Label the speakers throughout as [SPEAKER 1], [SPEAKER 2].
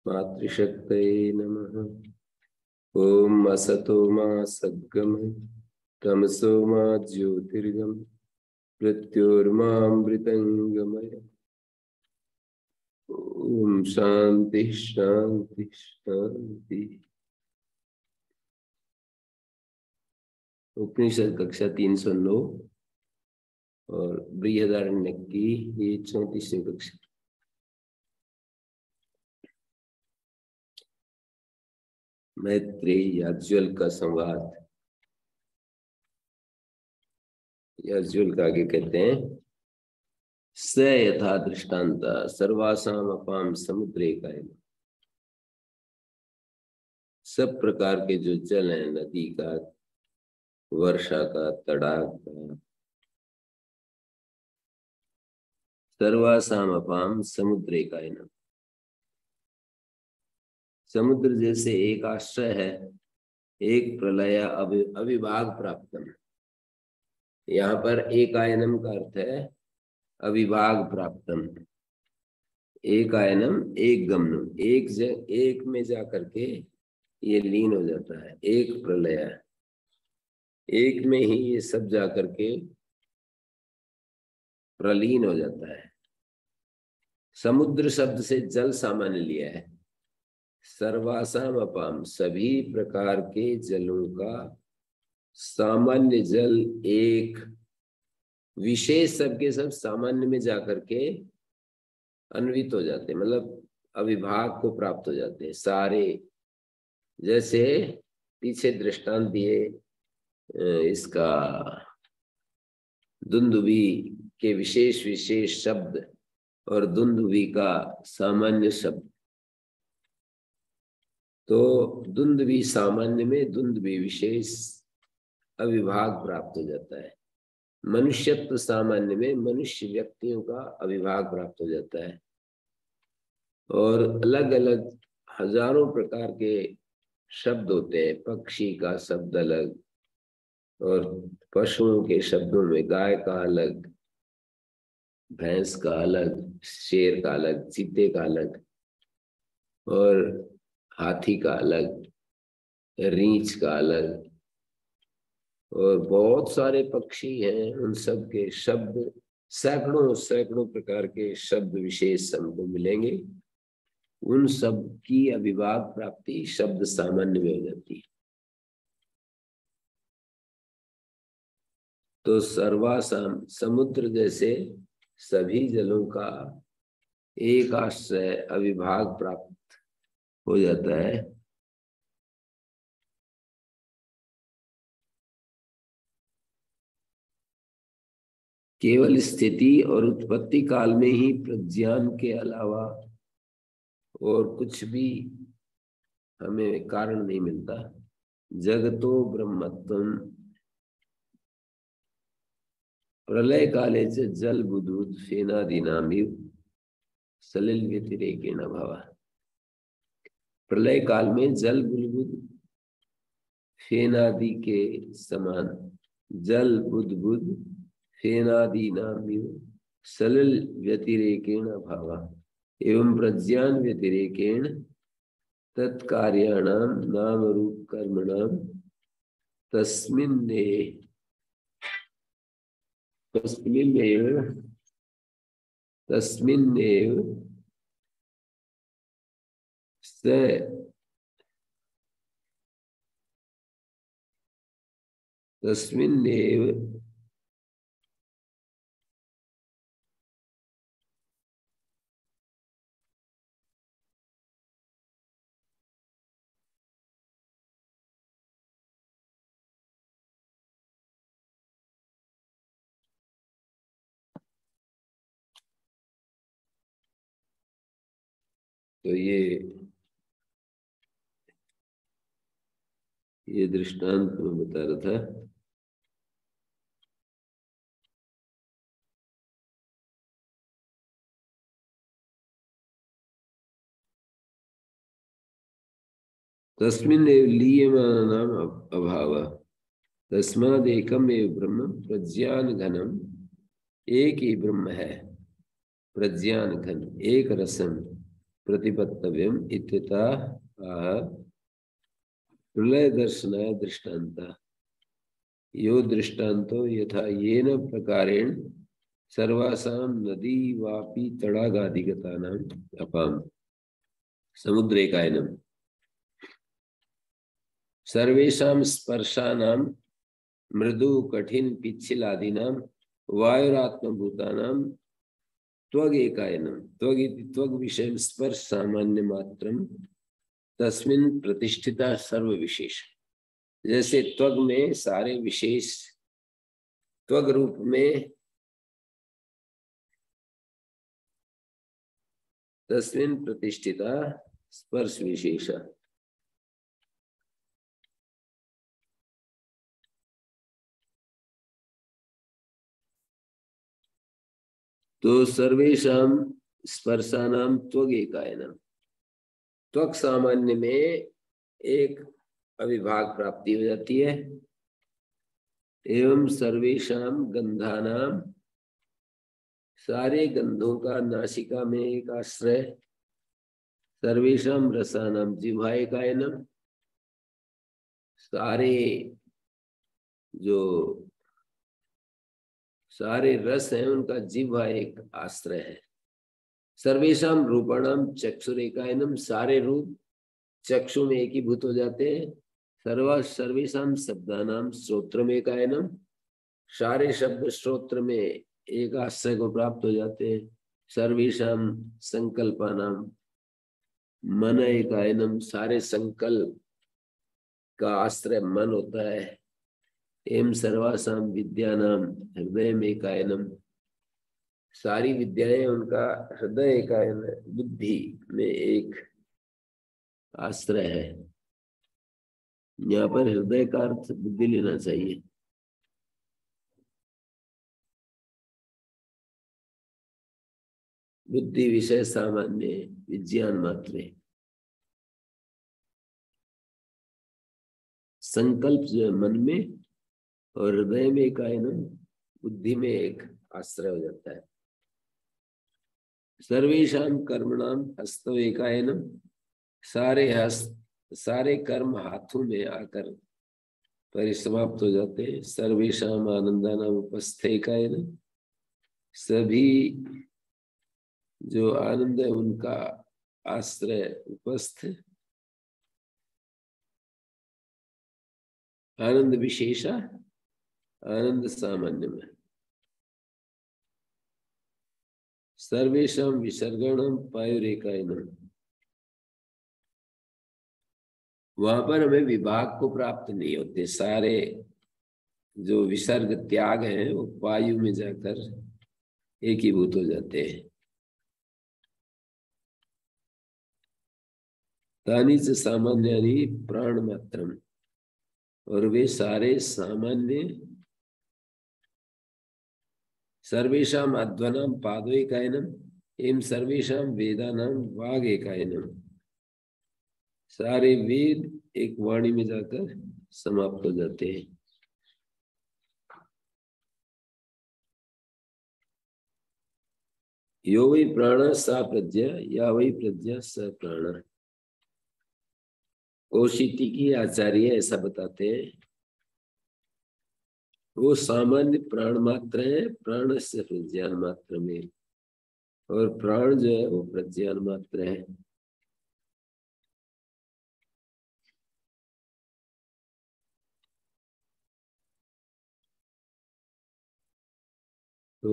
[SPEAKER 1] मातृशक्तये नमः। ओम असतो मा सद्गमय तमसो मा ज्योतिर्गमय मृत्योर्मामृतंगमय। ओम शांति शांति शांति। उपनिषद कक्षा 309 और बृहदारण्यक की ये 34वीं कक्षा। मैत्रेयी याज्ञवल्क्य का संवाद। याज्ञवल्क्य आगे कहते हैं, स यथा दृष्टांत सर्वासाम अपाम समुद्रे कायम। सब प्रकार के जो जल है, नदी का, वर्षा का, तड़ाग का, सर्वासाम अपाम समुद्रे कायम। समुद्र जैसे एक आश्रय है, एक प्रलय अविभाग प्राप्तम। यहाँ पर एक आयनम का अर्थ है अविभाग प्राप्तम। एक आयनम एक गमनम, एक में जाकर के ये लीन हो जाता है। एक प्रलय, एक में ही ये सब जाकर के प्रलीन हो जाता है। समुद्र शब्द से जल सामान्य लिया है। सर्वासाम अपाम, सभी प्रकार के जलों का सामान्य जल एक, विशेष सबके सब सामान्य में जाकर के अन्वित हो जाते हैं, मतलब अविभाग को प्राप्त हो जाते हैं सारे। जैसे पीछे दृष्टांत दिए इसका, दुंदुभी के विशेष विशेष शब्द और दुंदुभी का सामान्य शब्द। तो दुंदुभी सामान्य में, दुंदुभी विशेष अविभाग प्राप्त हो जाता है। मनुष्यत्व सामान्य में मनुष्य व्यक्तियों का अविभाग प्राप्त हो जाता है। और अलग अलग हजारों प्रकार के शब्द होते हैं। पक्षी का शब्द अलग, और पशुओं के शब्दों में गाय का अलग, भैंस का अलग, शेर का अलग, चीते का अलग, और हाथी का अलग, रीछ का अलग, और बहुत सारे पक्षी हैं, उन सब के शब्द सैकड़ों सैकड़ों प्रकार के शब्द विशेष हमको मिलेंगे। उन सब की अविभाग प्राप्ति शब्द सामान्य में हो जाती है। तो सर्वासाम, समुद्र जैसे सभी जलों का एक आश्रय अविभाग प्राप्त हो जाता है। केवल स्थिति और उत्पत्ति काल में ही प्रज्ञान के अलावा और कुछ भी हमें कारण नहीं मिलता। जगतो ब्रह्मत्वम प्रलय काले च जल बुद्बुद फेनादीनामिव सलिल व्यतिरेकेण भाव। प्रलय काल में जल बुद्बुद फेनादि के समान, जल बुद्बुद फेनादीनामिव सलिल व्यतिरेकेण भाव एवं प्रज्ञान व्यतिरेकेण तत्कार्याणाम नाम रूप कर्मणाम तस्मिन्नेव तो ये दृष्टांत में बता रहा था। तस्मिन्नेव लीयमानानाम अभावः तस्मादेकम एव ब्रह्म प्रज्ञान घनम। एक ही ब्रह्म है, प्रज्ञान घन एक रसम प्रतिपत्तव्यम इत्यतः आह प्रलय दर्शनाय दृष्टांता यो दृष्टांतो यथा येन प्रकारेण सर्वासां नदी वापी तडागादिगतानां अपाम समुद्रेकायनम सर्वेषां स्पर्शानां मृदु कठिन पिच्छिलादीनां वायुरात्मभूतानां त्वगेकायनम त्वग इति त्वग विषय स्पर्श सामान्य मात्रम तस्मिन् प्रतिष्ठिता सर्व विशेष। जैसे त्वग में सारे विशेष त्वग रूप में तस्मिन् प्रतिष्ठिता स्पर्श विशेष। तो सर्वेषां स्पर्शानां त्वगेकायनम त्वक सामान्य में एक अविभाग प्राप्ति हो जाती है। एवं सर्वेषां गंधानां सारे गंधों का नासिका में एक आश्रय। सर्वेषां रसानां जिह्वाएकायनम सारे जो सारे रस हैं उनका जिह्वा एक आश्रय है। सर्वेषां रूपाणाम चक्षुरेकायनम सारे रूप चक्षु में एकीभूत हो जाते हैं। सर्वेषां शब्दानाम श्रोत्रमेकायनम सारे शब्द श्रोत्र में एक आश्रय को प्राप्त हो जाते हैं। सर्वेषां संकल्पानाम मन एकायनम सारे संकल्प का आश्रय मन होता है। एम सर्वासां विद्यानाम हृदय में एकायनम सारी विद्याएं उनका हृदय एकायन बुद्धि में एक आश्रय है। यहाँ पर हृदय का अर्थ बुद्धि लेना चाहिए। बुद्धि विषय सामान्य विज्ञान मात्र संकल्प जो है मन में और हृदय में एकायनम बुद्धि में एक आश्रय हो जाता है। सर्वेषां कर्मणाम हस्तो एकायनम सारे हस्त सारे कर्म हाथों में आकर परिसमाप्त हो जाते हैं। सर्वेषां आनंदानाम उपस्थे एकायनम सभी जो आनंद है उनका आश्रय उपस्थ। आनंद विशेषा आनंद सामान्य में सर्वेषां विसर्गणम पायुरेकायनम वहां पर हमें विभाग को प्राप्त नहीं होते। सारे जो विसर्ग त्याग है वो वायु में जाकर एकीभूत हो जाते हैं। तानि च सामान्यानि प्राण मात्रम और वे सारे सामान्य सर्वेषां अध्वनाम पादो एकायनम एवं सर्वेषां वेदानाम वाग एकायनम सारे वेद एक वाणी में जाकर समाप्त हो जाते हैं। यो वै प्राण सा प्रज्ञा या वै प्रज्ञा स प्राण। कौशिकी की आचार्य ऐसा बताते हैं वो सामान्य प्राण मात्र है प्राण से प्रज्ञान मात्र में और प्राण जो है वो प्रज्ञान मात्र है। तो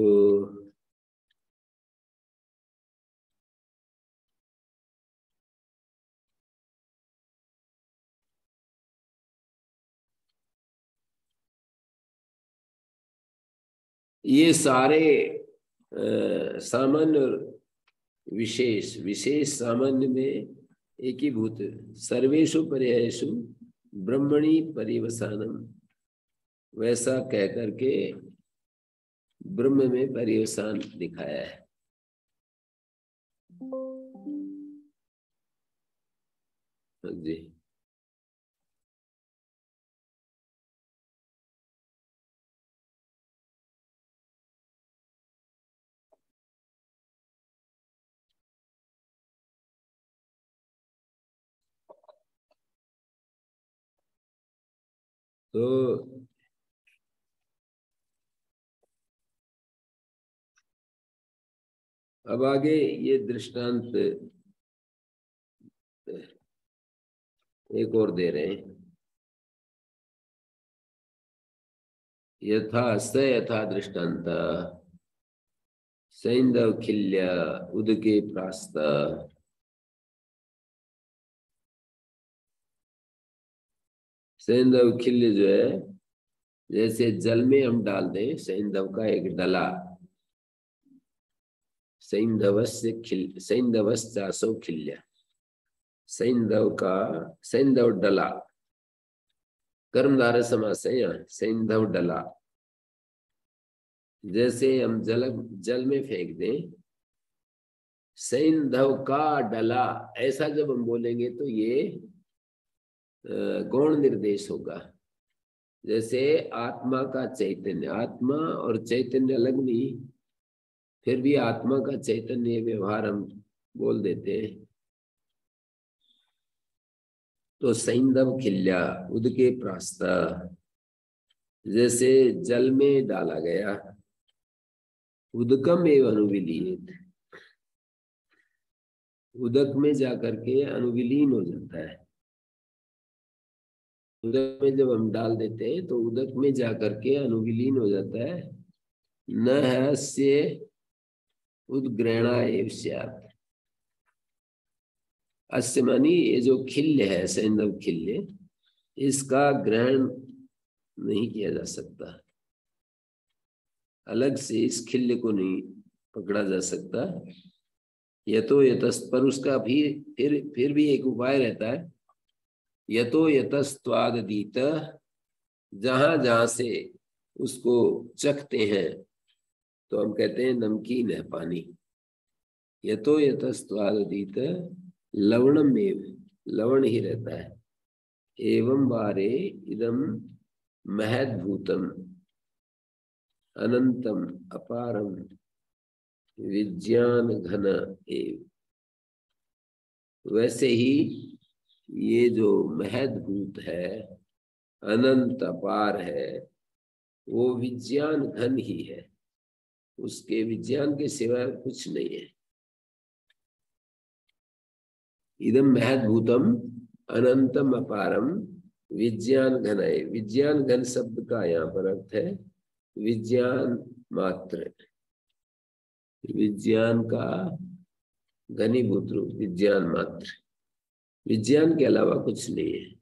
[SPEAKER 1] ये सारे सामान्य और विशेष विशेष सामान्य में एकीभूत सर्वेषु पर्यायेषु ब्रह्मणि पर्यवसानम वैसा कह करके ब्रह्म में पर्यवसान दिखाया है। जी तो अब आगे ये दृष्टांत एक और दे रहे हैं। यथा स यथा दृष्टांत सैंधव खिल्य उदके प्रास्त। सैंधव खिल्य जो है, जैसे जल में हम डाल दें सैंधव का एक डला, सैंधवस्य खिल सैंधवश्चासो खिल्य, सैंधव का सैंधव डला, कर्मधारय समास है यहाँ, सैंधव डला। जैसे हम जल में फेंक दें सैंधव का डला, ऐसा जब हम बोलेंगे तो ये गौण निर्देश होगा। जैसे आत्मा का चैतन्य, आत्मा और चैतन्य अलग नहीं, फिर भी आत्मा का चैतन्य व्यवहार हम बोल देते हैं। तो सैंधव खिल्या उदके प्रास्त, जैसे जल में डाला गया, उदकम एवं अनुविलीयेत, उदक में जाकर के अनुविलीन हो जाता है। उदक में जब हम डाल देते हैं तो उदक में जाकर के अनुविलीन हो जाता है। न हस्य उद्ग्रहणा एव स्यात्, अस्य मानी ये जो खिल्य है, सैंधव खिल्य, इसका ग्रहण नहीं किया जा सकता, अलग से इस खिल्य को नहीं पकड़ा जा सकता। यतो यतस्, पर उसका भी फिर भी एक उपाय रहता है। यतो यतस्त्वादीत, जहां जहां से उसको चखते हैं तो हम कहते हैं नमकीन है पानी। यतो यतस्त्वादीत लवणम एव, लवण ही रहता है। एवं वारे इदम महद्भूतम अनंतम अपारम विज्ञान घन एव, वैसे ही ये जो महद्भूत है, अनंत अपार है, वो विज्ञान घन ही है, उसके विज्ञान के सिवाय कुछ नहीं है। इदम महद्भूतम अनंतम अपारम विज्ञान घन है। विज्ञान घन शब्द का यहाँ पर अर्थ है विज्ञान मात्र, विज्ञान का घनीभूत रूप, विज्ञान मात्र, विज्ञान के अलावा कुछ नहीं है।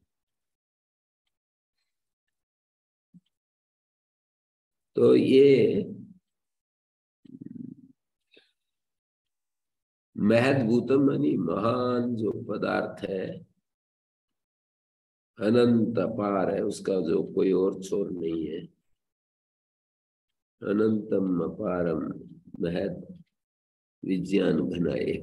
[SPEAKER 1] तो ये महद्भूतम मानी महान जो पदार्थ है, अनंत अपार है, उसका जो कोई और छोर नहीं है। अनंतम अपारम महद विज्ञान घनाए।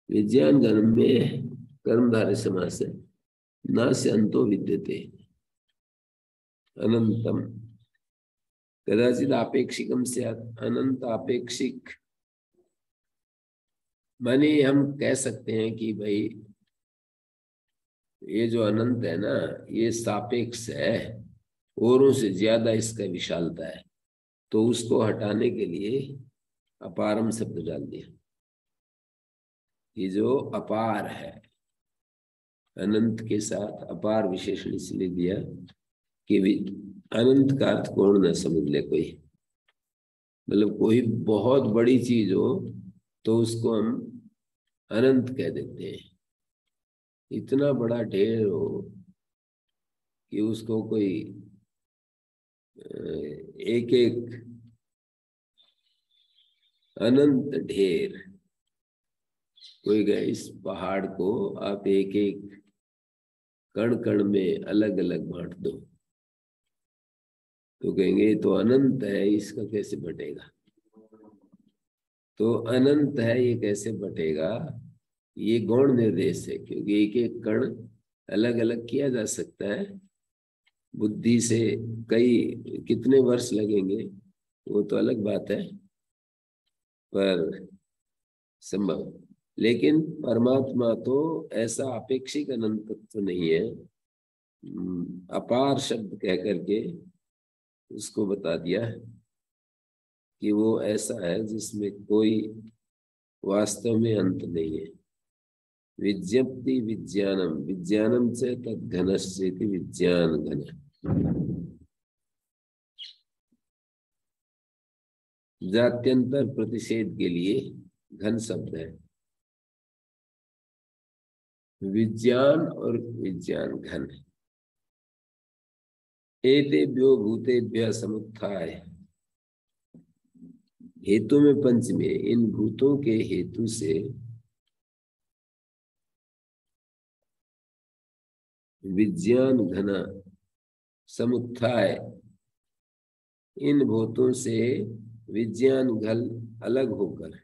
[SPEAKER 1] विज्ञान घन में कर्मधारय समास है, न से अंतो विद्यते, अनंतम कदाचित आपेक्षिकम से, अनंत आपेक्षिक माने हम कह सकते हैं कि भाई ये जो अनंत है ना, ये सापेक्ष है, औरों से ज्यादा इसका विशालता है, तो उसको हटाने के लिए अपारम शब्द डाल दिया। ये जो अपार है, अनंत के साथ अपार विशेषण इसलिए दिया कि अनंत का अर्थ कौन न समझ ले कोई, मतलब कोई बहुत बड़ी चीज हो तो उसको हम अनंत कह देते हैं। इतना बड़ा ढेर हो कि उसको कोई एक एक अनंत ढेर, कोई गए इस पहाड़ को आप एक एक कण कण में अलग अलग बांट दो तो कहेंगे तो अनंत है, इसका कैसे बटेगा। तो अनंत है ये कैसे बटेगा, ये गौण निर्देश है, क्योंकि एक एक कण अलग अलग किया जा सकता है। बुद्धि से कई कितने वर्ष लगेंगे वो तो अलग बात है, पर संभव। लेकिन परमात्मा तो ऐसा अपेक्षिक अनंत तत्व नहीं है। अपार शब्द कह करके उसको बता दिया कि वो ऐसा है जिसमें कोई वास्तव में अंत नहीं है। विज्ञप्ति विज्ञानम, विज्ञानम से तद्घनश्चेति विज्ञान घन। जात्यंतर प्रतिषेध के लिए घन शब्द है। विज्ञान और विज्ञान घन। एतेभ्यो भूतेभ्य समुत्थाय, हेतु में पंचमी, इन भूतों के हेतु से विज्ञान घन समुत्थाय, इन भूतों से विज्ञान घन अलग होकर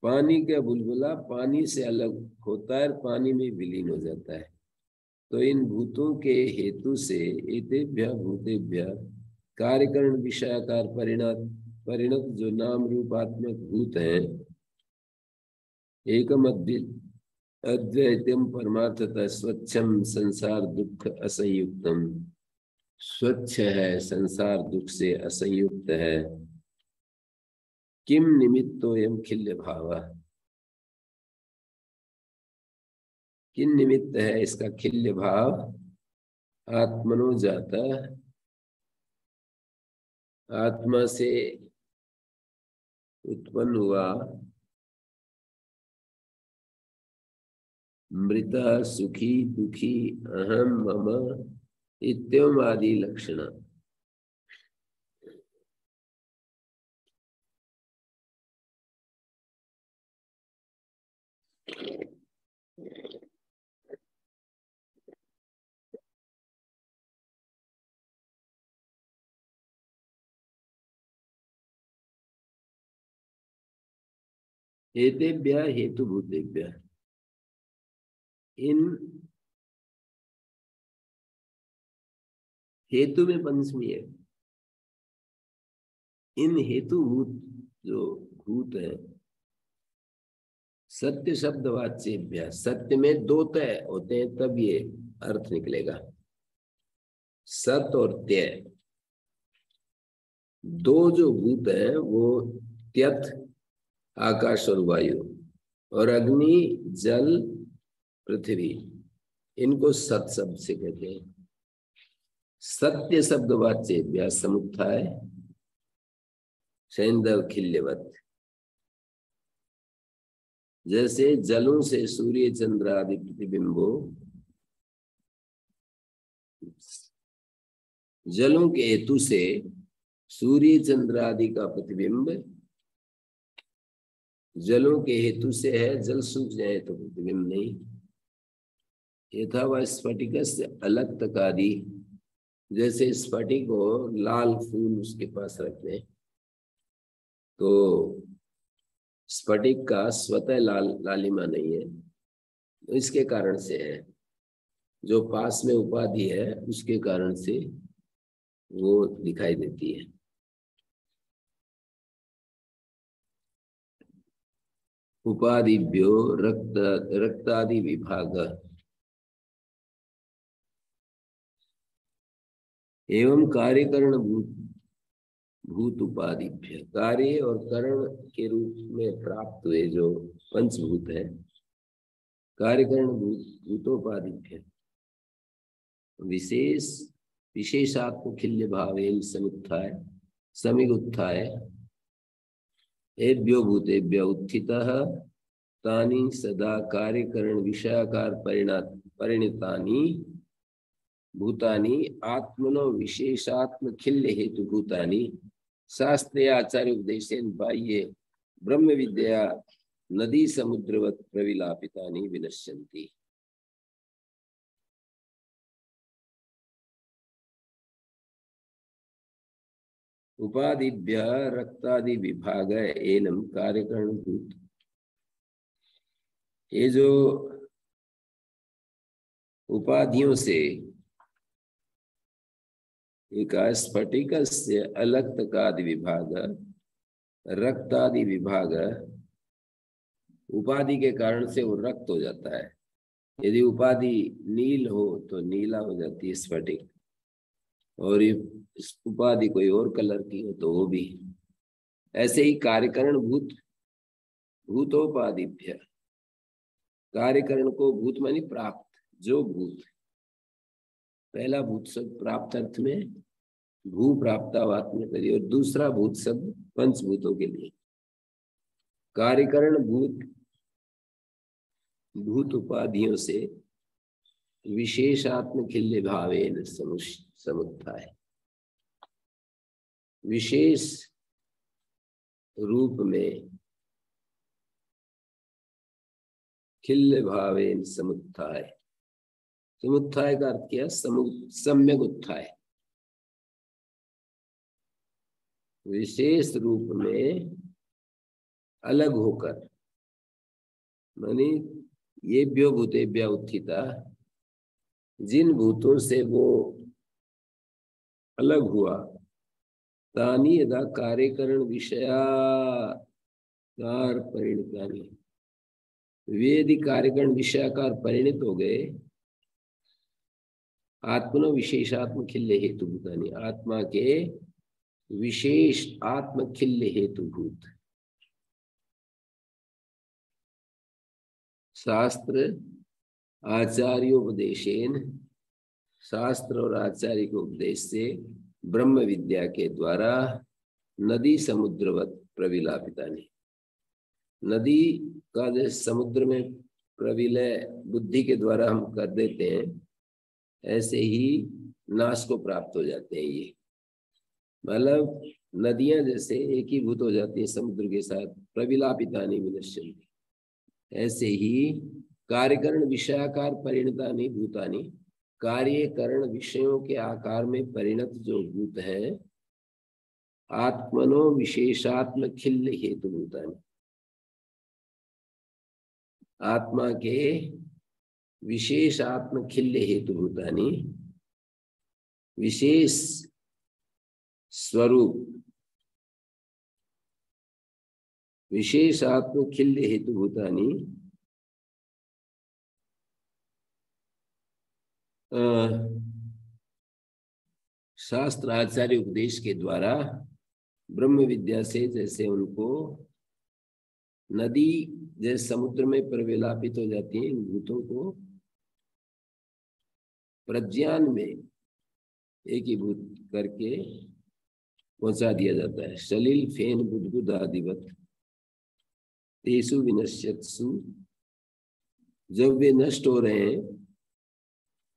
[SPEAKER 1] पानी का बुलबुला पानी से अलग होता है, पानी में विलीन हो जाता है। तो इन भूतों के हेतु से एतेभ्य भूतेभ्य कार्यकरण विषयाकार परिणत जो नाम रूपात्मक भूत हैं, एकम अद्वैतम परमार्थतः स्वच्छम संसार दुख असंयुक्तम, स्वच्छ है, संसार दुख से असंयुक्त है। किम निमित्तोयम खिल्य भाव, किन निमित्त है इसका खिल्य भाव? आत्मनो जाता, आत्मा से उत्पन्न हुआ मृता सुखी दुखी अहम मम इत्यम आदि लक्षण। हेतेभ्य हेतुभूतेभ्य, इन हेतु में पंचमी है। इन हेतुभूत जो भूत है, सत्य शब्द वाच्यभ्य, सत्य में दो तय होते हैं तब ये अर्थ निकलेगा। सत्य और त्यय दो जो भूत है वो त्यथ आकाश और वायु, और अग्नि जल पृथ्वी, इनको सत शब्द से कहते हैं। सत्य शब्द वाच्य समुत्थाय सैंदव खिल्यवत, जैसे जलों से सूर्य चंद्र आदि प्रतिबिंबो, जलों के हेतु से सूर्य चंद्र आदि का प्रतिबिंब जलों के हेतु से है, जल सूख जाए तो प्रतिबिंब नहीं। यथा वह स्फटिक से अलग तक आदि, जैसे स्फटिक हो, लाल फूल उसके पास रखते हैं तो स्फटिक का स्वतः लालिमा नहीं है, तो इसके कारण से है। जो पास में उपाधि है उसके कारण से वो दिखाई देती है। उपाधिभ्यो रक्तादि विभाग एवं कार्यकरण भूत उपाधिभ्य, कार्य और करण के रूप में प्राप्त हुए जो पंचभूत है, कार्यकरण भूतोपाधिभ्य विशेषात्म खिल्य भावेन समुत्थाय समिगुत्थाय एभ्यो भूतेभ्य उत्थितः तानि सदा कार्यकरण विषयाकार परिणतानि भूतानि आत्मनो विशेषात्म खिल्य हेतु भूतानि शास्त्रीय आचार्य उपदेशेन बाह्ये ब्रह्म विद्या नदी समुद्रवत प्रविलापितानि विनश्यन्ति। उपाधिभ्य रक्तादि विभाग एनम कार्यकरण भूत, ये जो उपाधियों से एक स्फटिक से अलग तकादि विभाग रक्त आदि विभाग उपाधि के कारण से वो रक्त हो जाता है। यदि उपाधि नील हो तो नीला हो जाती है स्फटिक, और ये उपाधि कोई और कलर की हो तो वो भी। ऐसे ही कार्यकरण भूत भूतोपाधिभ्य, कार्यकरण को भूत मानी प्राप्त, जो भूत, पहला भूत शब्द प्राप्त अर्थ में भू प्राप्तावात में करिए, और दूसरा भूत शब्द पंचभूतों के लिए। कार्यकरण भूत उपाधियों से विशेषात्म खिल्य भावेन समुत्थाय, विशेष रूप में खिल्य भावेन समुत्थाय। समुत्थाय का अर्थ क्या? सम्यक उत्थाय, विशेष रूप में अलग होकर, मानी येभ्यो भूतेभ्य उत्थिता, जिन भूतों से वो अलग हुआ, तानी यदा कार्यकरण विषयाकार परिणतानि, वे यदि कार्यकरण विषयाकार परिणत हो गए, आत्मनो विशेषात्म खिल्य हेतुभूतानि, आत्मा के विशेष आत्म खिल्य हेतुभूत। शास्त्र आचार्योपदेशेन, शास्त्र और आचार्य के उपदेश से ब्रह्म विद्या के द्वारा नदी समुद्रवत प्रविलापितानि, नदी का जैसे समुद्र में प्रविलय बुद्धि के द्वारा हम कर देते हैं, ऐसे ही नाश को प्राप्त हो जाते हैं। ये मतलब नदियां जैसे एकीभूत हो जाती है समुद्र के साथ, प्रविलापितानि विनश्यन्ति, ऐसे ही कार्यकरण विषयाकार परिणतानि भूतानि, कार्यकरण विषयों के आकार में परिणत जो भूत है, आत्मनो विशेषात्म खिल्य हेतु भूतानि, आत्मा के विशेष आत्म खिल्य हेतु भूतानि, विशेष स्वरूप, विशेष आत्म खिल्य हेतु भूतानि, शास्त्र आचार्य उपदेश के द्वारा ब्रह्म विद्या से जैसे उनको नदी जैसे समुद्र में प्रविलापित हो जाती है, इन भूतों को प्रज्ञान में एकीभूत करके पहुंचा दिया जाता है। सलिल फेन बुद्बुद आदिवत तेसु विनश्यत्सु, जब वे नष्ट हो रहे हैं,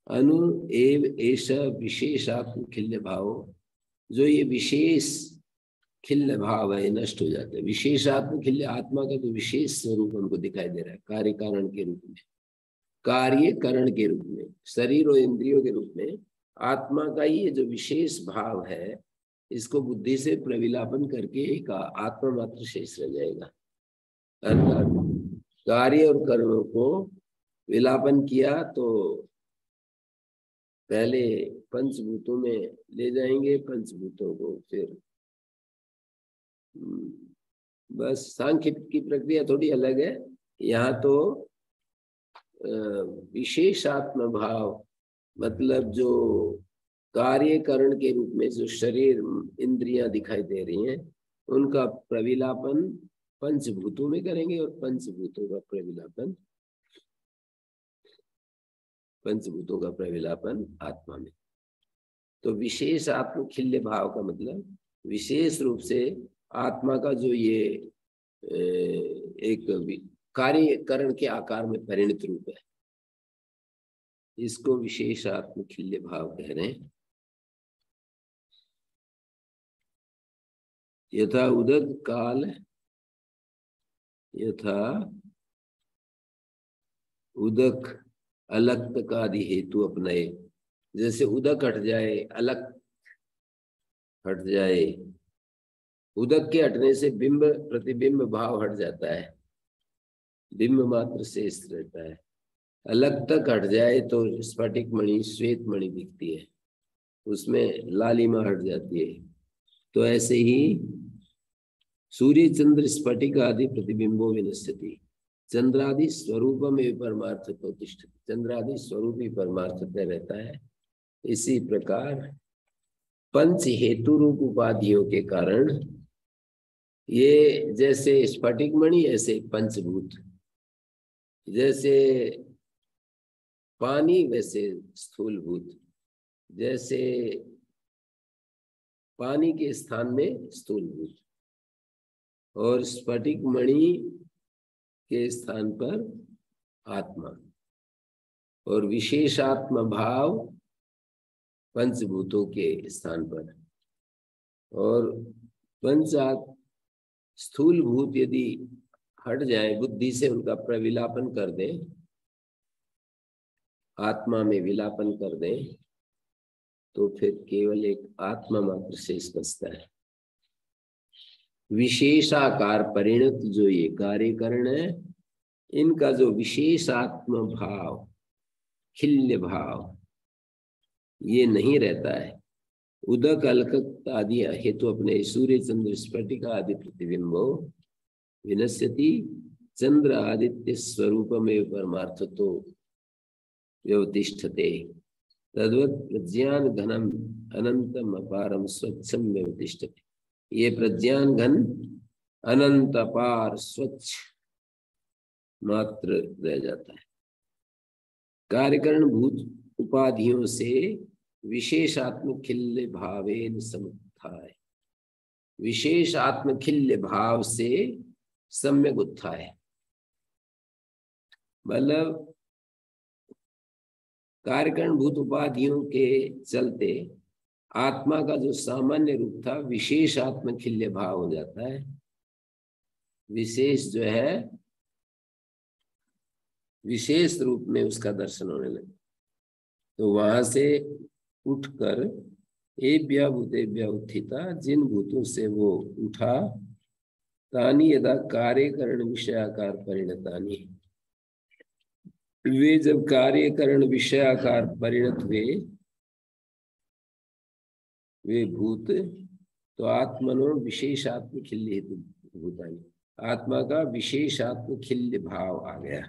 [SPEAKER 1] अनु एव ऐसा विशेषात्म खिल्य भाव, जो ये विशेष खिल्य भाव है नष्ट हो जाते हैं। विशेषात्म खिल्य, आत्मा का जो विशेष स्वरूप हमको दिखाई दे रहा है कार्य कारण के रूप में, कार्य करण के रूप में, शरीर और इंद्रियों के रूप में, आत्मा का ये जो विशेष भाव है, इसको बुद्धि से प्रविलापन करके एक आत्मा मात्र शेष रह जाएगा। अर्थात कार्य और कर्मों को विलापन किया तो पहले पंचभूतों में ले जाएंगे, पंचभूतों को फिर बस सांख्य की प्रक्रिया थोड़ी अलग है। यहाँ तो विशेषात्म भाव, मतलब जो कार्यकरण के रूप में जो शरीर इंद्रियां दिखाई दे रही हैं, उनका प्रविलापन पंचभूतों में करेंगे, और पंचभूतों का प्रविलापन आत्मा में। तो विशेष आत्म खिल्य भाव का मतलब विशेष रूप से आत्मा का जो ये एक कार्यकरण के आकार में परिणत रूप है, इसको विशेष आत्म खिल्य भाव कह रहे हैं। यथा उदक काल, यथा उदक अलक्त का आदि हेतु अपनाए, जैसे उदक हट जाए, अलग हट जाए, उदक के हटने से बिंब प्रतिबिंब भाव हट जाता है, बिंब मात्र शेष रहता है। अलग तक हट जाए तो स्फटिक मणि, श्वेत मणि दिखती है, उसमें लालिमा हट जाती है। तो ऐसे ही सूर्य चंद्र स्फटिक आदि प्रतिबिंबो विनश्यति चंद्रादि स्वरूप में परमार्थ प्रतिष्ठित। चंद्रादि स्वरूप ही परमार्थता रहता है। इसी प्रकार पंच हेतु रूप उपाधियों के कारण ये जैसे स्फटिक मणि ऐसे पंचभूत, जैसे पानी वैसे स्थूलभूत, जैसे पानी के स्थान में स्थूलभूत और स्फटिक मणि के स्थान पर आत्मा और विशेषात्म भाव पंचभूतों के स्थान पर। और पंचात्म स्थूल भूत यदि हट जाए, बुद्धि से उनका प्रविलापन कर दें, आत्मा में विलापन कर दें, तो फिर केवल एक आत्मा मात्र शेष बचता है। विशेषाकार परिणत जो ये कार्यकरण है, इनका जो विशेषात्म भाव, खिल्य भाव, ये नहीं रहता है। उदक अलक आदि हेतु अपने सूर्य चंद्र स्फटिक आदि प्रतिबिंबो विनश्यति चंद्र आदित्य स्वरूप में परमार्थ तो व्यवतिष्ठते तद्वत् प्रज्ञान घनम अनंतम अपारम स्वच्छम व्यवतिष्ठते। ये प्रज्ञान घन अनंत अपार स्वच्छ मात्र रह जाता है। कार्यकरण भूत उपाधियों से विशेषात्म खिल्य भावेन समुत्थाय, विशेष आत्म खिल्य भाव से सम्यक उत्थाय, मतलब कार्यकरण भूत उपाधियों के चलते आत्मा का जो सामान्य रूप था विशेष आत्म खिल्य भाव हो जाता है। विशेष जो है विशेष रूप में उसका दर्शन होने लगे, तो वहां से उठकर एभ्य भूतेभ्य उत्थिता, जिन भूतों से वो उठा, तानी यदा कार्यकरण विषयाकार परिणतानी, वे जब कार्यकरण विषयाकार परिणत हुए वे भूत, तो आत्मनो विशेषात्म खिल्य हेतु भूतानी, आत्मा का विशेषात्म खिल्य भाव आ गया।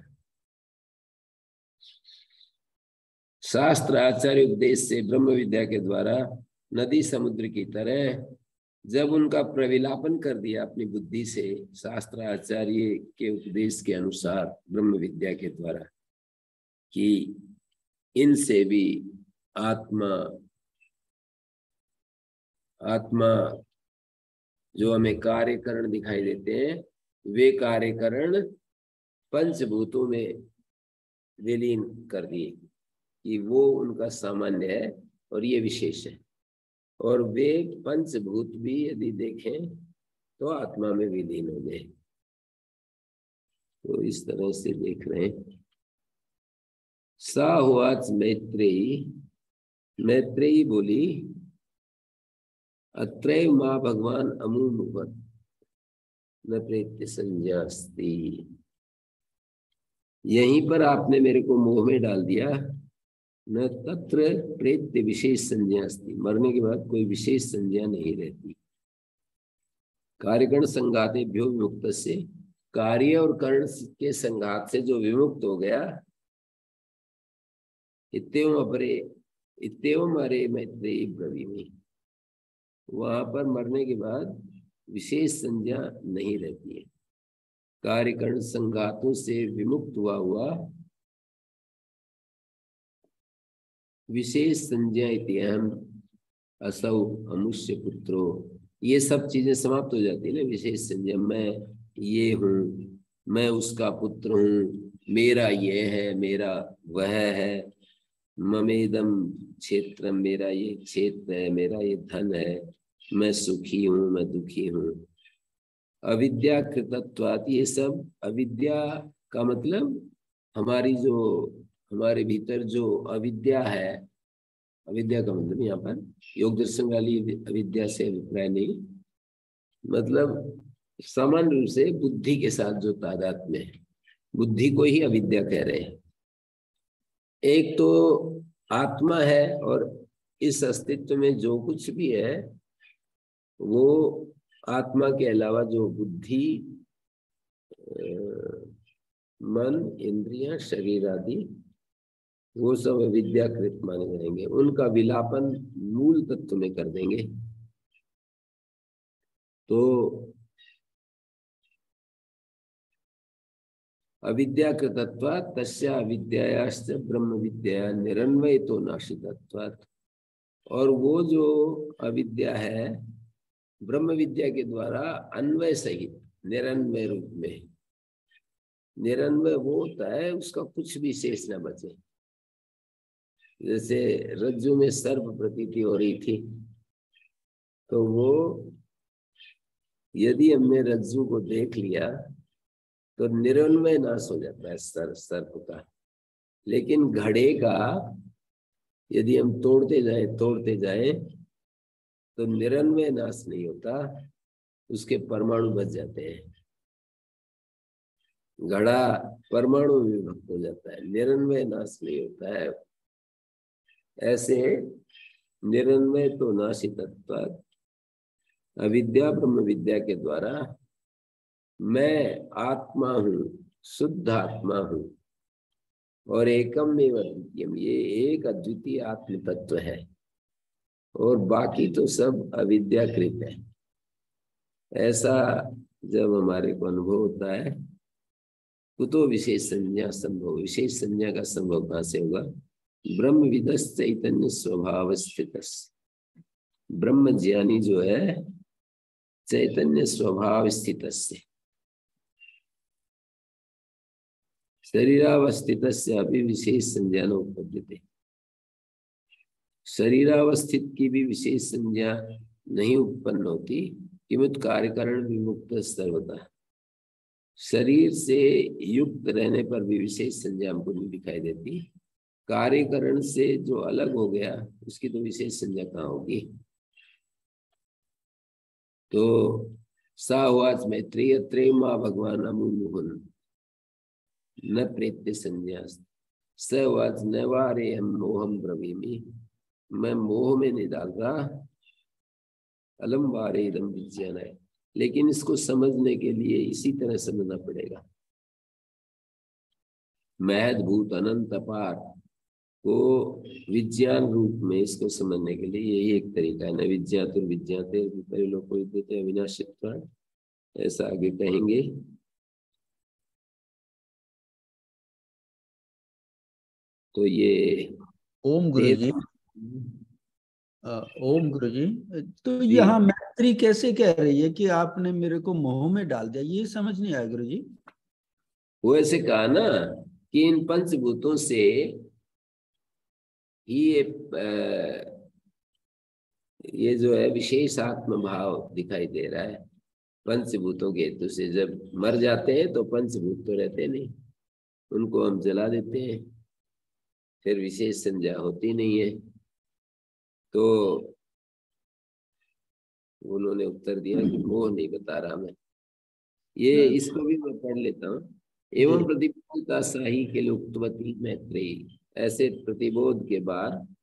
[SPEAKER 1] शास्त्र आचार्य उपदेश से ब्रह्म विद्या के द्वारा नदी समुद्र की तरह जब उनका प्रविलापन कर दिया अपनी बुद्धि से, शास्त्र आचार्य के उपदेश के अनुसार ब्रह्म विद्या के द्वारा, कि इनसे भी आत्मा जो हमें कार्यकरण दिखाई देते हैं, वे कार्यकरण पंचभूतों में विलीन कर दिए कि वो उनका सामान्य है और ये विशेष है। और वे पंचभूत भी यदि देखें तो आत्मा में विलीन हो गए। तो इस तरह से देख रहे हैं। सा हुआच मैत्रेयी, मैत्रेयी बोली, अत्रैव मां भगवान अमूमुपत न प्रेत्य संज्ञा अस्ति, यहीं पर आपने मेरे को मोह में डाल दिया। न तत्र प्रेत्य विशेष संज्ञा अस्ति, मरने के बाद कोई विशेष संज्ञा नहीं रहती। कार्यकरण संघातेभ्यो विमुक्त से, कार्य और कर्ण के संघात से जो विमुक्त हो गया, इत्येवम अरे मैत्रेयी ब्रवीमि, वहां पर मरने के बाद विशेष संज्ञा नहीं रहती है। कार्यकरण संघातों से विमुक्त हुआ विशेष संज्ञा इत्यहम असौ अमुष्य पुत्रो, ये सब चीजें समाप्त हो जाती है ना। विशेष संज्ञा, मैं ये हूँ, मैं उसका पुत्र हूँ, मेरा ये है, मेरा वह है, ममेदम क्षेत्र, मेरा ये क्षेत्र है, मेरा ये धन है, मैं सुखी हूँ, मैं दुखी हूँ। अविद्या कृतत्वात्, ये सब अविद्या का मतलब हमारे भीतर जो अविद्या है, अविद्या का मतलब यहाँ पर योग दर्शन वाली अविद्या से अभिप्राय नहीं, मतलब सामान्य रूप से बुद्धि के साथ जो तादात्म्य है, बुद्धि को ही अविद्या कह रहे हैं। एक तो आत्मा है और इस अस्तित्व में जो कुछ भी है वो आत्मा के अलावा जो बुद्धि, मन, इंद्रियां, शरीर आदि, वो सब अविद्याकृत माने जाएंगे। उनका विलापन मूल तत्व में कर देंगे। तो अविद्याकृतत्वात् तस्य अविद्यायाश्च ब्रह्म विद्या निरन्वयतो नाशितत्वात्। और वो जो अविद्या है ब्रह्म विद्या के द्वारा अन्वय सहित निरन्वय रूप में, निरन्वय वो होता है उसका कुछ भी शेष न बचे। जैसे रज्जु में सर्प प्रतीति हो रही थी, तो वो यदि हमने रज्जु को देख लिया तो निरन्वय नाश हो जाता है सर्प का। लेकिन घड़े का यदि हम तोड़ते जाए तो निरन्वय नाश नहीं होता, उसके परमाणु बच जाते हैं। घड़ा परमाणु में विभक्त हो जाता है, निरन्वय नाश नहीं होता है। ऐसे निरन्वय तो नाशितत्वात् अविद्या ब्रह्म विद्या के द्वारा मैं आत्मा हूं, शुद्ध आत्मा हूं और एकम में अद्वितीयम, ये एक अद्वितीय आत्म तत्व है और बाकी तो सब अविद्याकृत है। ऐसा जब हमारे को अनुभव होता है कुतो विशेष संज्ञा संभव, विशेष संज्ञा का संभव कहां से होगा? ब्रह्म विदस चैतन्य स्वभाव स्थित, ब्रह्म ज्ञानी जो है चैतन्य स्वभाव स्थित से, शरीरावस्थित अभी विशेष संज्ञा न उपपद्यते। शरीरावस्थित की भी विशेष संज्ञा नहीं उत्पन्न होती, किमुत कार्यकरण विमुक्त सर्वथा। शरीर से युक्त रहने पर भी विशेष संज्ञा हमको नहीं दिखाई देती, कार्यकरण से जो अलग हो गया उसकी तो विशेष संज्ञा कहाँ होगी? तो सावाच मैत्रेय त्रेमा भगवान अमुमुहुन न प्रेत्य संज्ञा सवाच नवारे हम मोहम ब्रवीमी, मैं मोह में नहीं डाल रहा, अलम वारे इदम विज्ञान है। लेकिन इसको समझने के लिए इसी तरह समझना पड़ेगा। महद भूत अनंत अपार को विज्ञान रूप में इसको समझने के लिए यही एक तरीका है। न विज्ञातुर विज्ञाते परिलोको विद्यते अविनाशित्वात्, ऐसा आगे कहेंगे। तो ये
[SPEAKER 2] ओम गुरु जी, ओम गुरु जी। तो यहाँ मैत्री कैसे कह रही है कि आपने मेरे को मोह में डाल दिया, ये समझ नहीं आया गुरु जी।
[SPEAKER 1] वो ऐसे कहा ना कि इन पंचभूतों से ये जो है विशेष आत्म भाव दिखाई दे रहा है। पंचभूतों के हेतु से जब मर जाते हैं तो पंचभूत तो रहते नहीं, उनको हम जला देते हैं, फिर विशेष संज्ञा होती नहीं है। तो उन्होंने उत्तर दिया कि मोह नहीं बता रहा मैं। ये इसको भी मैं पढ़ लेता हूँ। एवं प्रतिबोधता साही के लिए उक्तवती मैत्रेयी, ऐसे प्रतिबोध के बाद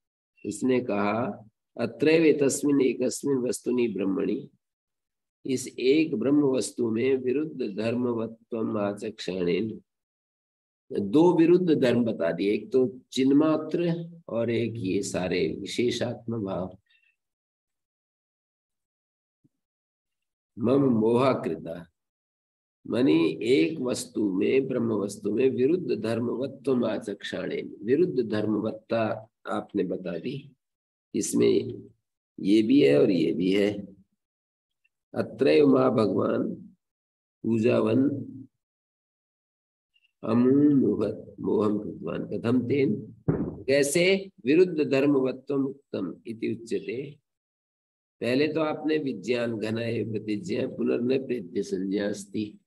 [SPEAKER 1] उसने कहा अत्रैव तस्मिन् एकस्मिन् वस्तुनि ब्रह्मणि, इस एक ब्रह्म वस्तु में विरुद्ध धर्मवत्वम आचक्षणेन, दो विरुद्ध धर्म बता दिए, एक तो चिन्मात्र और एक ये सारे विशेषात्म भाव। मम मोहाकृता, मानी एक वस्तु में, ब्रह्म वस्तु में विरुद्ध धर्मवत्व आचक्षणेन, विरुद्ध धर्मवत्ता आपने बता दी, इसमें ये भी है और ये भी है। अत्रैव माँ भगवान पूजावन अमुमुहत मोहम कृतवान कथम तेन, कैसे? विरुद्ध धर्मवत्वम उत्तम इति उच्यते। पहले तो आपने विज्ञान घन प्रतिज्ञा पुनर्न प्रेत्य संज्ञा अस्ति,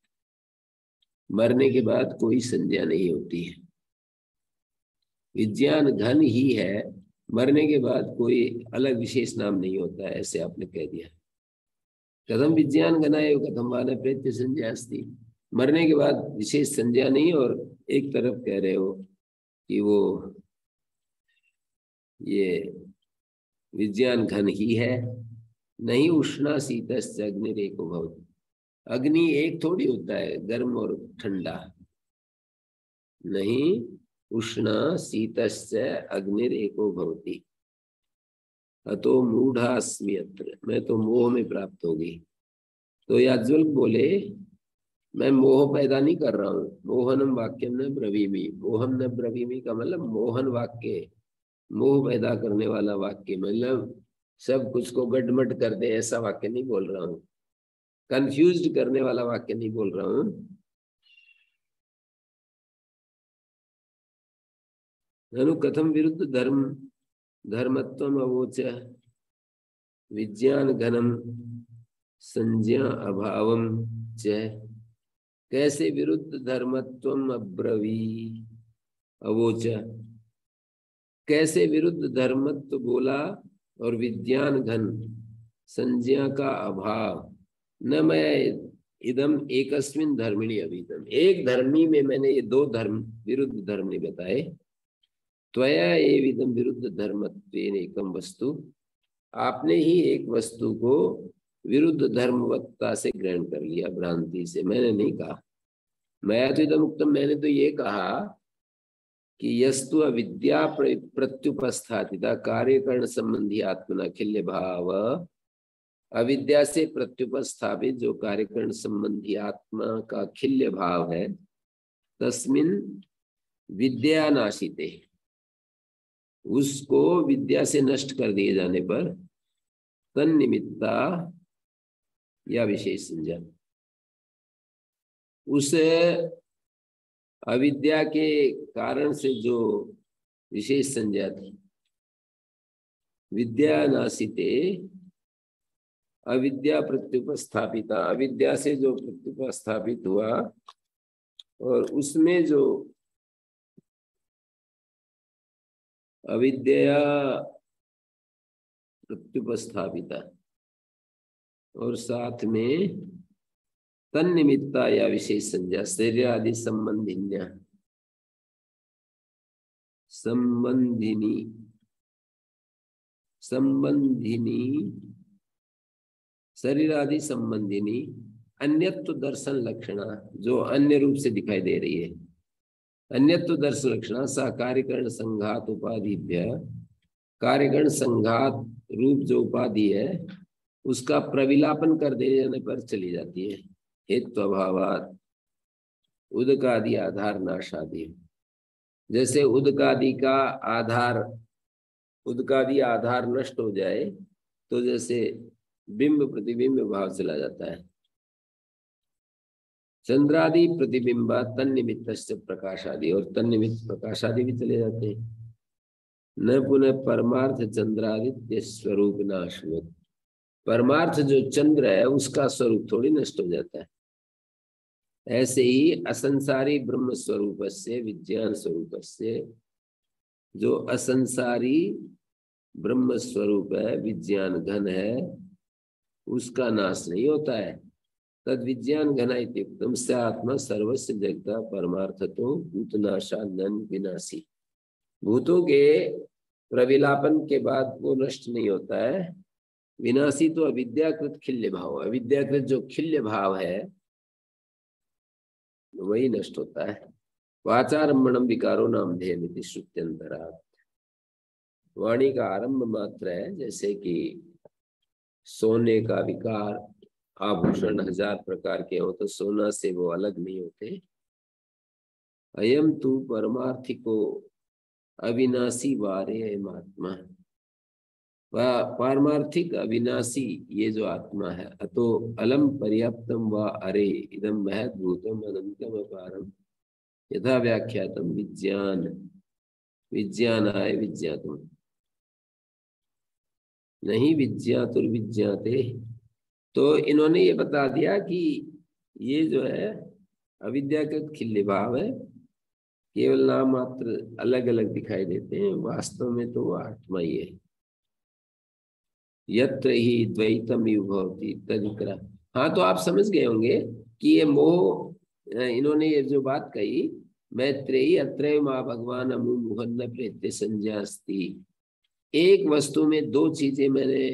[SPEAKER 1] मरने के बाद कोई संज्ञा नहीं होती है। विज्ञान घन ही है, मरने के बाद कोई अलग विशेष नाम नहीं होता है, ऐसे आपने कह दिया। कथम विज्ञान घनाय कथम वान प्रेत्य संज्ञा अस्ति, मरने के बाद विशेष संज्ञा नहीं, और एक तरफ कह रहे हो कि वो ये विज्ञान घन ही है, नहीं उष्णा शीतस्य अग्निरेको भवति। अग्नि एक थोड़ी होता है, गर्म और ठंडा। नहीं उष्णा शीतस्य अग्निरेको भवति अतो मूढ़ास्मि अत्र, मैं तो मोह में प्राप्त होगी। तो याज्ञवल्क्य बोले मैं मोह पैदा नहीं कर रहा हूं। मोहनम वाक्यम न ब्रवीमि, मोहम न ब्रवीमि का मतलब मोहन वाक्य, मोह पैदा करने वाला वाक्य, मतलब सब कुछ को गड़मड़ कर दे ऐसा वाक्य नहीं बोल रहा हूं, कंफ्यूज्ड करने वाला वाक्य नहीं बोल रहा हूं। ननु कथम विरुद्ध धर्म धर्मत्वम अवोच विज्ञान घनम संज्ञा अभावम च, कैसे विरुद्ध धर्मत्वम अब्रवी अवोच, कैसे विरुद्ध धर्मत्व बोला और विज्ञान घन संज्ञा का अभाव। न मैं इदम एकस्मिन धर्मिणी अभिधम, एक धर्मी में मैंने ये दो धर्म विरुद्ध धर्म नहीं बताए। त्वया एविदम विरुद्ध धर्मत्वेन एकम वस्तु, आपने ही एक वस्तु को विरुद्ध धर्मवत्ता से ग्रहण कर लिया, भ्रांति से। मैंने नहीं कहा मैं तो इदम उत्तम, मैंने तो ये कहा कि यस्तु अविद्या प्रत्युपस्थापिता कार्यकरण संबंधी आत्मना खिल्य भाव, अविद्या से प्रत्युपस्थापित जो कार्यकरण संबंधी आत्मा का खिल्य भाव है, तस्मिन विद्या नाशिते, उसको विद्या से नष्ट कर दिए जाने पर तन्निमित्ता या विशेष संज्ञा, उस अविद्या के कारण से जो विशेष संज्ञा थी, विद्या नाशिते अविद्या प्रत्युपस्थापिता, अविद्या से जो प्रत्युपस्थापित हुआ और उसमें जो अविद्या प्रत्युपस्थापिता और साथ में तन्निमित्ता या विशेष संज्ञा शरीर आदि संबंधिन्या, संबंधिनी शरीर आदि संबंधिनी अन्यत्व दर्शन लक्षणा, जो अन्य रूप से दिखाई दे रही है, अन्यत्व दर्शन लक्षणा सा कार्यकरण संघात उपाधिभ्य, कार्यकरण संघात रूप जो उपाधि है उसका प्रविलापन कर दिए जाने पर चली जाती है। हेतु अभावात उदकादि आधार नाशादि, जैसे उदकादि का आधार, उदकादि आधार नष्ट हो जाए तो जैसे बिंब प्रतिबिंब भाव चला जाता है। चंद्रादि प्रतिबिंबा तन्निमित्त प्रकाशादि, और तन्निमित्त प्रकाशादि भी चले जाते हैं। न पुनः परमार्थ चंद्रादित्य स्वरूप नाशवत, परमार्थ जो चंद्र है उसका स्वरूप थोड़ी नष्ट हो जाता है। ऐसे ही असंसारी ब्रह्म स्वरूप से विज्ञान स्वरूप से, जो असंसारी ब्रह्म स्वरूप है, विज्ञान घन है, उसका नाश नहीं होता है। तद विज्ञान घना इत्युक्तम स आत्मा सर्वस्य जगता परमार्थतो भूतनाशा नन विनाशी, भूतों के प्रविलापन के बाद वो नष्ट नहीं होता है। विनाशी तो अविद्याकृत खिल्य भाव, अविद्याकृत जो खिल्य भाव है वही नष्ट होता है। वाचारंभणम विकारो नाम ध्येय श्रुत्यंतरात्, वाणी का आरंभ मात्र है, जैसे कि सोने का विकार, आभूषण 1000 प्रकार के हो तो सोना से वो अलग नहीं होते। अयम तू परमार्थिको अविनाशी वारे महात्मा, पारमार्थिक अविनाशी ये जो आत्मा है, अतो अलम पर्याप्तम व अरे इदम महद भूतम अनंतम अपारम यथा व्याख्यातम विज्ञान विज्ञानाय विज्ञातम नहीं विज्ञातुर्विज्ञाते। तो इन्होंने ये बता दिया कि ये जो है अविद्याकृत खिल्य भाव है, केवल नाम मात्र अलग अलग दिखाई देते हैं, वास्तव में तो वो आत्मा ही है। यत्र ही द्वैतम युभवति तदितरा, हाँ तो आप समझ गए होंगे कि ये मोह, इन्होंने ये जो बात कही मैत्रेयी अत्रय माँ भगवान अमु मुहन्न प्रेत्य संज्ञा अस्ति, एक वस्तु में दो चीजें मैंने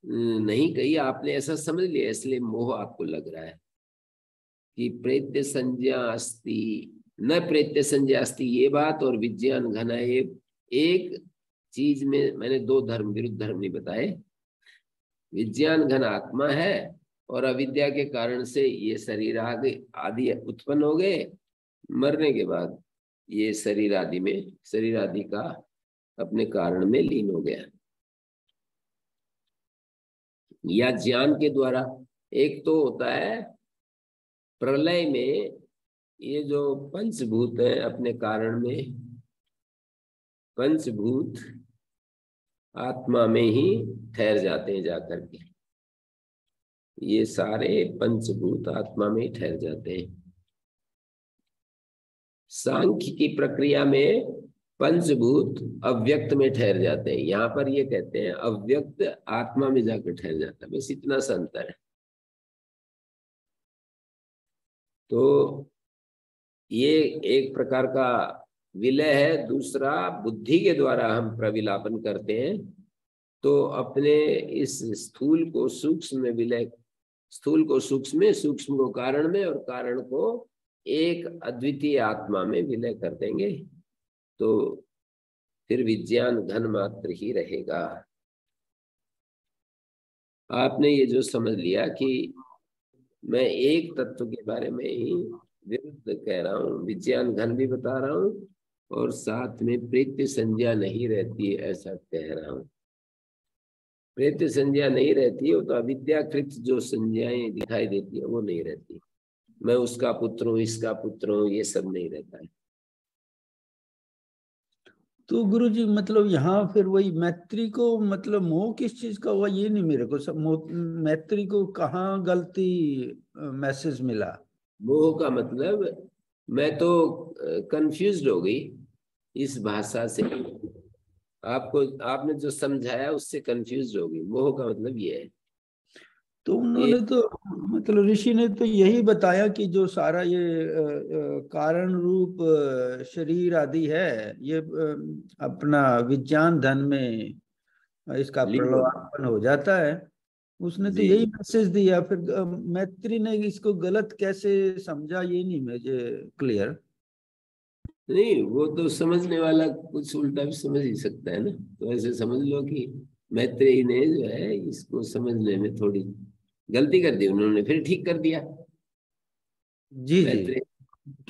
[SPEAKER 1] नहीं कही, आपने ऐसा समझ लिया इसलिए मोह आपको लग रहा है कि प्रेत्य संज्ञा अस्ति, न प्रेत्य संज्ञा अस्ति ये बात और विज्ञान घन है, ये एक चीज में मैंने दो धर्म विरुद्ध धर्म नहीं बताए। विज्ञान घन आत्मा है और अविद्या के कारण से ये शरीर आदि उत्पन्न हो गए, मरने के बाद ये शरीर आदि का अपने कारण में लीन हो गया, या ज्ञान के द्वारा। एक तो होता है प्रलय में ये जो पंचभूत है अपने कारण में, पंचभूत आत्मा में ही ठहर जाते हैं जाकर के, ये सारे पंचभूत आत्मा में ही ठहर जाते हैं। सांख्य की प्रक्रिया में पंचभूत अव्यक्त में ठहर जाते हैं, यहाँ पर ये कहते हैं अव्यक्त आत्मा में जाकर ठहर जाता है, बस इतना सा अंतर है। तो ये एक प्रकार का विलय है। दूसरा, बुद्धि के द्वारा हम प्रविलापन करते हैं तो अपने इस स्थूल को सूक्ष्म में विलय, स्थूल को सूक्ष्म में, सूक्ष्म को कारण में और कारण को एक अद्वितीय आत्मा में विलय कर देंगे, तो फिर विज्ञान घन मात्र ही रहेगा। आपने ये जो समझ लिया कि मैं एक तत्व के बारे में ही विरुद्ध कह रहा हूँ, विज्ञान घन भी बता रहा हूँ और साथ में प्रेत्य संज्ञा नहीं रहती है ऐसा कह रहा हूँ। प्रेत्य संज्ञा नहीं रहती है, वो तो अविद्याकृत जो संज्ञाएं दिखाई देती है वो नहीं रहती। मैं उसका पुत्र हूँ, इसका पुत्र हूँ, ये सब नहीं रहता है।
[SPEAKER 2] तो गुरुजी मतलब यहाँ फिर वही मैत्री को मतलब मोह किस चीज का हुआ ये नहीं मेरे को सब, मैत्री को कहाँ गलती मैसेज मिला?
[SPEAKER 1] मोह का मतलब, मैं तो कंफ्यूज्ड हो गई इस भाषा से, आपको आपने जो समझाया उससे कंफ्यूज हो गई। मोह का मतलब ये है।
[SPEAKER 2] तो उन्होंने तो मतलब ऋषि ने तो यही बताया कि जो सारा ये कारण रूप शरीर आदि है ये अपना विज्ञान धन में इसका प्रलोभन हो जाता है। उसने तो यही मैसेज दिया। फिर मैत्री ने इसको गलत कैसे समझा ये नहीं मुझे क्लियर।
[SPEAKER 1] नहीं, वो तो समझने वाला कुछ उल्टा भी समझ ही सकता है ना, तो ऐसे समझ लो कि मैत्रेयी ने जो है इसको समझने में थोड़ी गलती कर दी, उन्होंने फिर ठीक कर दिया।
[SPEAKER 2] जी जी ठीक है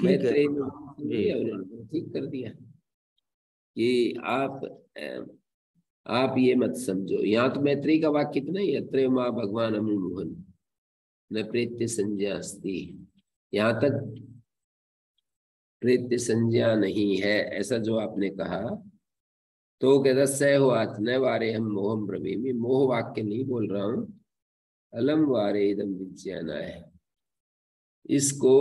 [SPEAKER 1] मैत्रेयी ने
[SPEAKER 2] जी।
[SPEAKER 1] उन्होंने ठीक कर दिया कि आप ये मत समझो। यहाँ तो मैत्रेयी का वाक्य कितना ही, अत्रय माँ भगवान अमुमोहन न प्रेत्य संज्ञा अस्ति, यहाँ तक प्रेत्य संज्ञा नहीं है ऐसा जो आपने कहा, तो कहता सह हो न वारे हम मोहम ब्रवीमि, मोह वाक्य नहीं बोल रहा हूं, अलम वारे इदम विज्ञान है। इसको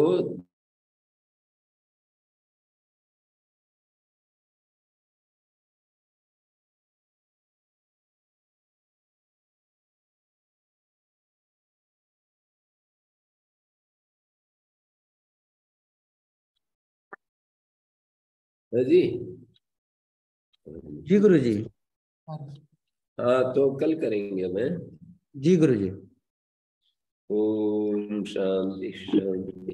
[SPEAKER 1] जी
[SPEAKER 2] जी गुरु जी।
[SPEAKER 1] हाँ, तो कल करेंगे मैं।
[SPEAKER 2] जी गुरु जी।
[SPEAKER 1] ओम शांति शांति।